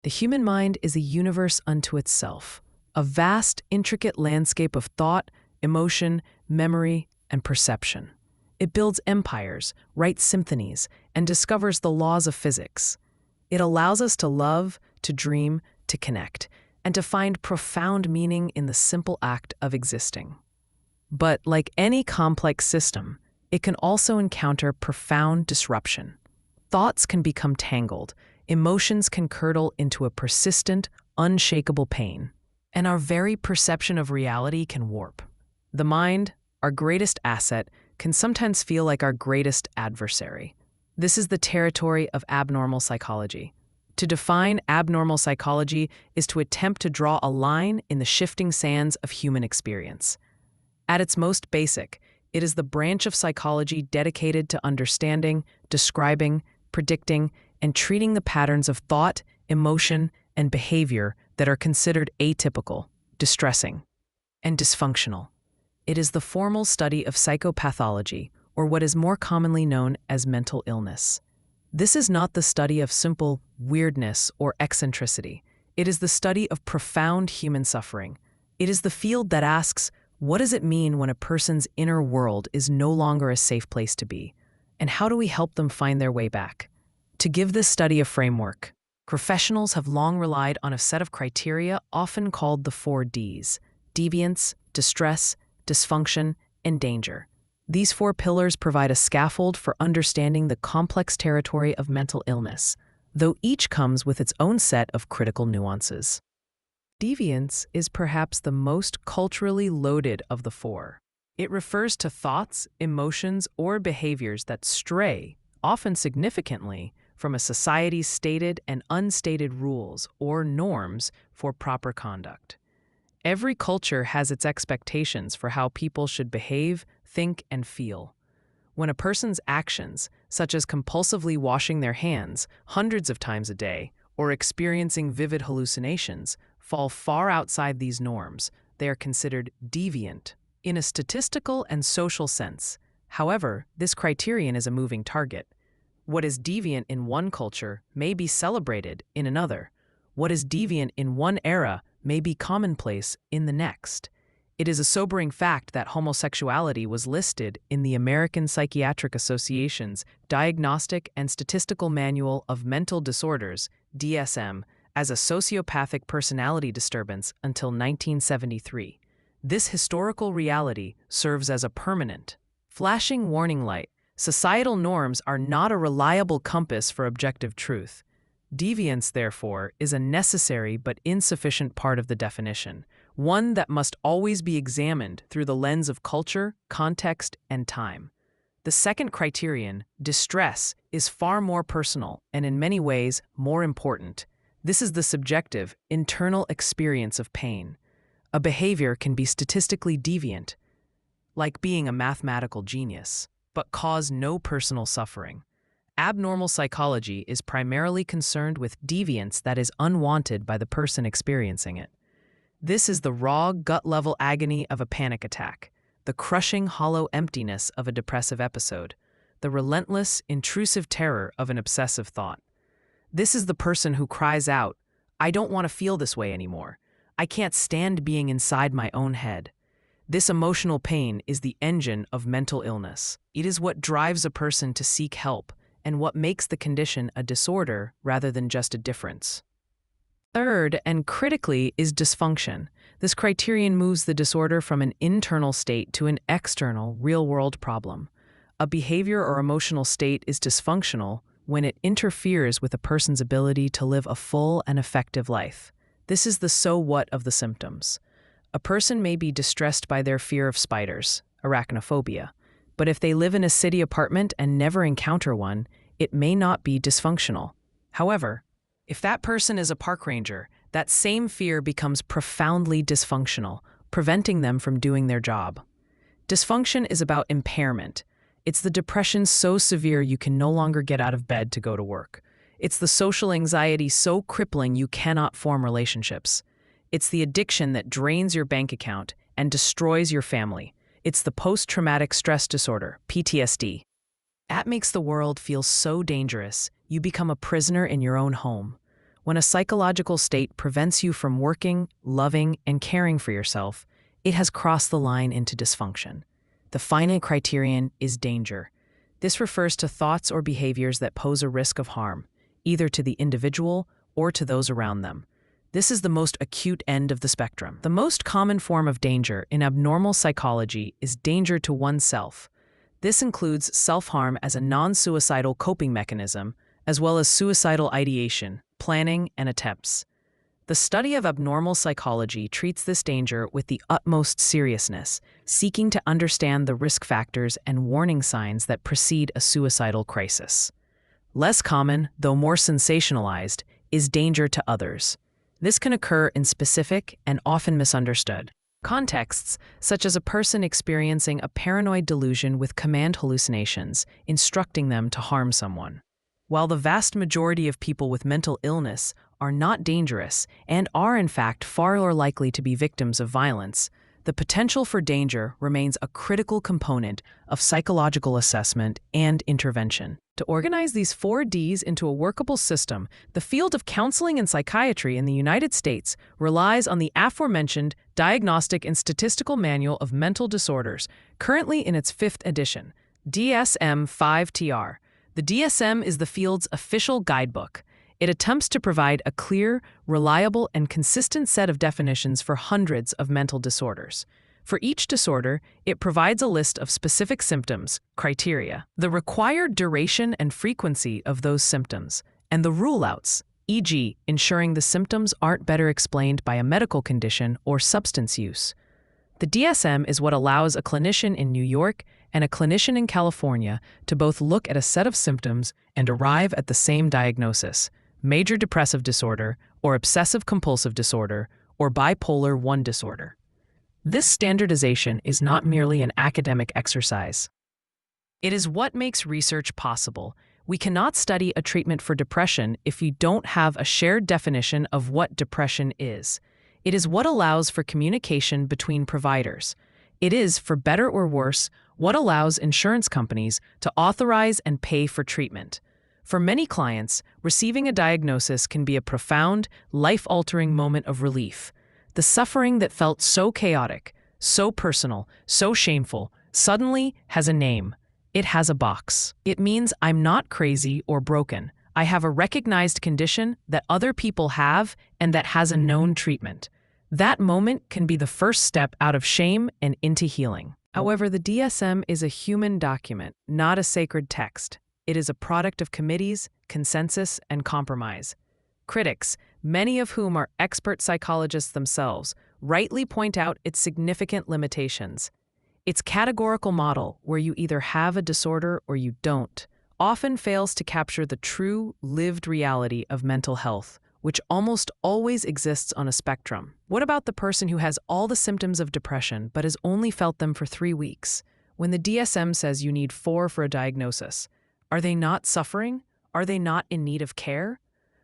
The human mind is a universe unto itself, a vast, intricate landscape of thought, emotion, memory, and perception. It builds empires, writes symphonies, and discovers the laws of physics. It allows us to love, to dream, to connect, and to find profound meaning in the simple act of existing. But like any complex system, it can also encounter profound disruption. Thoughts can become tangled, emotions can curdle into a persistent, unshakable pain, and our very perception of reality can warp. The mind, our greatest asset, can sometimes feel like our greatest adversary. This is the territory of abnormal psychology. To define abnormal psychology is to attempt to draw a line in the shifting sands of human experience. At its most basic, it is the branch of psychology dedicated to understanding, describing, predicting, and treating the patterns of thought, emotion, and behavior that are considered atypical, distressing, and dysfunctional. It is the formal study of psychopathology, or what is more commonly known as mental illness. This is not the study of simple weirdness or eccentricity. It is the study of profound human suffering. It is the field that asks, what does it mean when a person's inner world is no longer a safe place to be? And how do we help them find their way back? To give this study a framework, professionals have long relied on a set of criteria often called the 4 Ds: deviance, distress, dysfunction, and danger. These 4 pillars provide a scaffold for understanding the complex territory of mental illness, though each comes with its own set of critical nuances. Deviance is perhaps the most culturally loaded of the 4. It refers to thoughts, emotions, or behaviors that stray, often significantly, from a society's stated and unstated rules or norms for proper conduct. Every culture has its expectations for how people should behave, think, and feel. When a person's actions, such as compulsively washing their hands hundreds of times a day or experiencing vivid hallucinations, fall far outside these norms, they are considered deviant in a statistical and social sense. However, this criterion is a moving target. What is deviant in one culture may be celebrated in another. What is deviant in one era may be commonplace in the next. It is a sobering fact that homosexuality was listed in the American Psychiatric Association's Diagnostic and Statistical Manual of Mental Disorders, DSM, as a sociopathic personality disturbance until 1973. This historical reality serves as a permanent, flashing warning light. Societal norms are not a reliable compass for objective truth. Deviance, therefore, is a necessary but insufficient part of the definition, one that must always be examined through the lens of culture, context, and time. The second criterion, distress, is far more personal and in many ways more important. This is the subjective, internal experience of pain. A behavior can be statistically deviant, like being a mathematical genius, but cause no personal suffering. Abnormal psychology is primarily concerned with deviance that is unwanted by the person experiencing it. This is the raw, gut-level agony of a panic attack, the crushing, hollow emptiness of a depressive episode, the relentless, intrusive terror of an obsessive thought. This is the person who cries out, "I don't want to feel this way anymore. I can't stand being inside my own head." This emotional pain is the engine of mental illness. It is what drives a person to seek help, and what makes the condition a disorder rather than just a difference. Third, and critically, is dysfunction. This criterion moves the disorder from an internal state to an external, real-world problem. A behavior or emotional state is dysfunctional when it interferes with a person's ability to live a full and effective life. This is the so what of the symptoms. A person may be distressed by their fear of spiders, arachnophobia, but if they live in a city apartment and never encounter one, it may not be dysfunctional. However, if that person is a park ranger, that same fear becomes profoundly dysfunctional, preventing them from doing their job. Dysfunction is about impairment. It's the depression so severe you can no longer get out of bed to go to work. It's the social anxiety so crippling you cannot form relationships. It's the addiction that drains your bank account and destroys your family. It's the post-traumatic stress disorder, PTSD. That makes the world feel so dangerous, you become a prisoner in your own home. When a psychological state prevents you from working, loving, and caring for yourself, it has crossed the line into dysfunction. The final criterion is danger. This refers to thoughts or behaviors that pose a risk of harm, either to the individual or to those around them. This is the most acute end of the spectrum. The most common form of danger in abnormal psychology is danger to oneself. This includes self-harm as a non-suicidal coping mechanism, as well as suicidal ideation, planning, and attempts. The study of abnormal psychology treats this danger with the utmost seriousness, seeking to understand the risk factors and warning signs that precede a suicidal crisis. Less common, though more sensationalized, is danger to others. This can occur in specific and often misunderstood contexts, such as a person experiencing a paranoid delusion with command hallucinations, instructing them to harm someone. While the vast majority of people with mental illness are not dangerous and are in fact far more likely to be victims of violence, the potential for danger remains a critical component of psychological assessment and intervention. To organize these 4 Ds into a workable system, the field of counseling and psychiatry in the United States relies on the aforementioned Diagnostic and Statistical Manual of Mental Disorders, currently in its 5th edition, DSM-5-TR. The DSM is the field's official guidebook. It attempts to provide a clear, reliable, and consistent set of definitions for hundreds of mental disorders. For each disorder, it provides a list of specific symptoms, criteria, the required duration and frequency of those symptoms, and the rule-outs, e.g., ensuring the symptoms aren't better explained by a medical condition or substance use. The DSM is what allows a clinician in New York and a clinician in California to both look at a set of symptoms and arrive at the same diagnosis: major depressive disorder, or obsessive-compulsive disorder, or bipolar I disorder. This standardization is not merely an academic exercise. It is what makes research possible. We cannot study a treatment for depression if you don't have a shared definition of what depression is. It is what allows for communication between providers. It is, for better or worse, what allows insurance companies to authorize and pay for treatment. For many clients, receiving a diagnosis can be a profound, life-altering moment of relief. The suffering that felt so chaotic, so personal, so shameful, suddenly has a name. It has a box. It means I'm not crazy or broken. I have a recognized condition that other people have and that has a known treatment. That moment can be the first step out of shame and into healing. However, the DSM is a human document, not a sacred text. It is a product of committees, consensus, and compromise. Critics, many of whom are expert psychologists themselves, rightly point out its significant limitations. Its categorical model, where you either have a disorder or you don't, often fails to capture the true, lived reality of mental health, which almost always exists on a spectrum. What about the person who has all the symptoms of depression but has only felt them for 3 weeks? When the DSM says you need 4 for a diagnosis, are they not suffering? Are they not in need of care?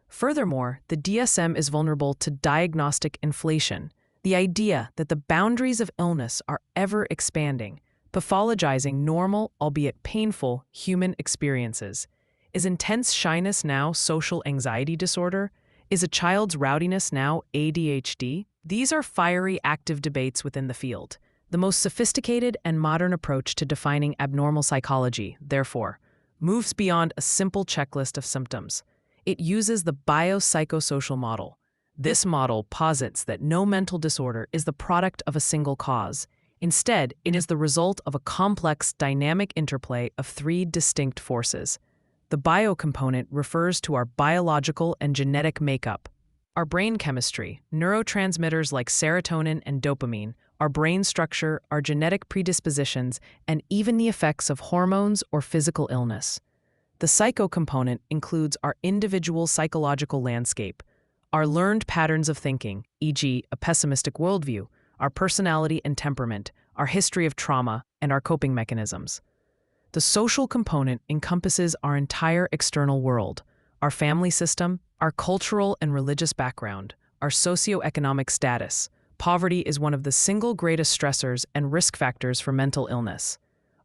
Furthermore, the DSM is vulnerable to diagnostic inflation, the idea that the boundaries of illness are ever expanding, pathologizing normal, albeit painful, human experiences. Is intense shyness now social anxiety disorder? Is a child's rowdiness now ADHD? These are fiery, active debates within the field. The most sophisticated and modern approach to defining abnormal psychology, therefore, moves beyond a simple checklist of symptoms. It uses the biopsychosocial model. This model posits that no mental disorder is the product of a single cause. Instead, it is the result of a complex, dynamic interplay of 3 distinct forces. The bio component refers to our biological and genetic makeup, our brain chemistry, neurotransmitters like serotonin and dopamine, our brain structure, our genetic predispositions, and even the effects of hormones or physical illness. The psycho component includes our individual psychological landscape, our learned patterns of thinking, e.g., a pessimistic worldview, our personality and temperament, our history of trauma, and our coping mechanisms. The social component encompasses our entire external world, our family system, our cultural and religious background, our socioeconomic status. Poverty is one of the single greatest stressors and risk factors for mental illness.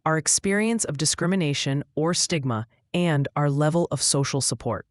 Our experience of discrimination or stigma, and our level of social support.